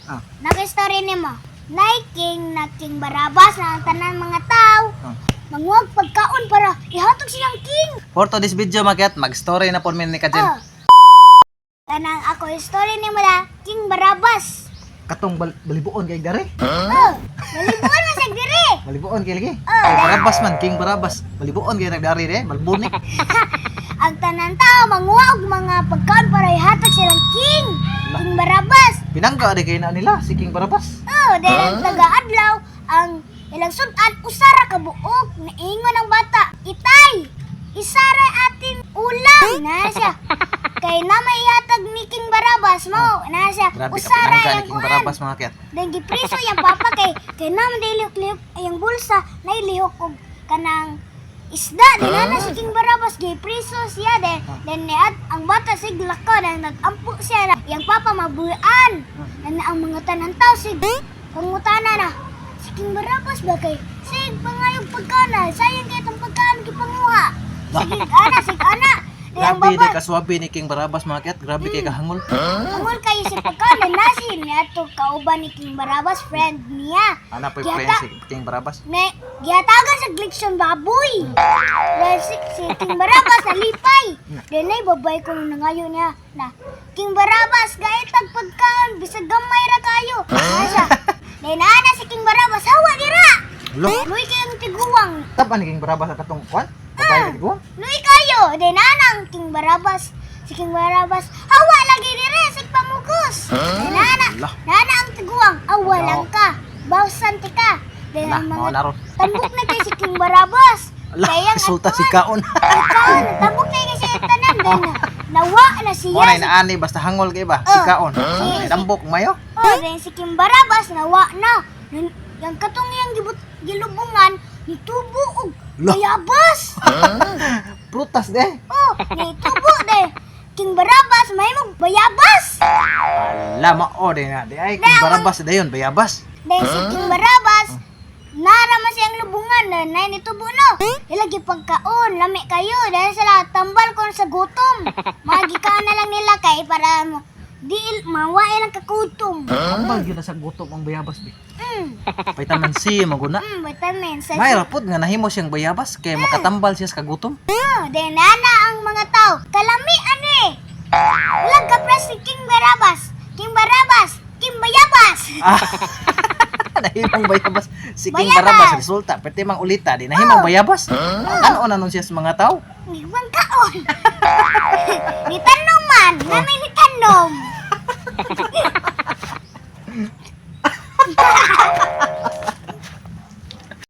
Ah. Nag-story ni mo. King na King Barabas na ang tanan mga tao. Manguwag pagkaon para ihatog silang king. For to this video makiat, mag-story na po ni Kajen. Tanang ako story ni mo la King Barabas. Katong balibuon kay dare. Nalibuan mo sa diri. Balibuon kay lagi. Kay Barabas man, King Barabas. Balibuon kay nagdari re, balbuni. Ang tanan tao manguha og mga pagkaon para ihatag silang king. King Barabas. Pinangga di kay na nila si King Barabas. Dahil taga-adlaw ang ilang sudan usara ka buok naingon ang bata. Itay, isara atin ulam na siya. Kay na may ihatag ni King Barabas mo na siya. Grabe ka Usara pinangga ni yang King kuan. Barabas mga kiat. Dan gipriso yang papa kay na lihok-lihok yung bulsa na ilihok og kanang isda dinana si King Barabas gipriso siya then niat ang bata sig lakaw na nagampo siya na yang papa mabuyan na ang mga tanan tao sig pangutana na si King Barabas ba kay sig pangayong pagkana sayang kay itong pagkaan gipanguha sig ana yang Grabe di baba kaswabe ni King Barabas mga kiat. Grabe kay kahangol. Angol kayo si pagkaan nasi niya to kauban ni King Barabas friend niya. Ana pa Kaya friend ta- si King Barabas. Ne, giyatagan sa Glickson baboy. Dahil si King Barabas nalipay. Then ay babay ko nung nangayo niya na King Barabas gaitag pagkaan bisag gamay ra kayo. Asa? Then ana si King Barabas hawa dira. Lo, Luy kayong tiguang. taban ni King Barabas sa katong kwan. Babay ko. Luy kayo. Then ana ang King Barabas. Si King Barabas hawa lagi dira sa pamugos. Then ana ang tiguang awa lang ka. Bawsan ti ka. Then Lah, ang mao mga na ron. tambok na kay si King Barabas. Lah, sulta si kaon. Ikaw, tabok na kasi tanan din. Nawa na siya. Mo na inaani basta hangol kay ba? Si kaon. Ay dambok mayo. Then si King Barabas nawa na. Yang katong yang gilubungan nitubo og Lah. bayabas. Prutas de. Nitubo de. King Barabas may mag bayabas. Lama o de na. Di ay King Barabas dayon bayabas. Then si King Barabas narama siyang lubungan na nitubo no. Ilagi pagkaon, lami kayo dahil sila tambal kon sa gutom. Magikaon na lang nila kay para mo di mawai lang kakutom. Ambal gyud sa gutom ang bayabas bi. Vitamin C maguna. Vitamin sa May rapod nga nahimo siyang bayabas kay makatambal siya sa kagutom. then nana ang mga tao. Kalami ani. Ilang kapra si King Barabas. King Barabas. King Bayabas. Nahimong bayabas si King Bayabas. Barabas resulta pwede mang ulita di nahimong bayabas. Ano nanon siya sa mga tao? Ibang kaon. Nitanom man. Namin nitanom.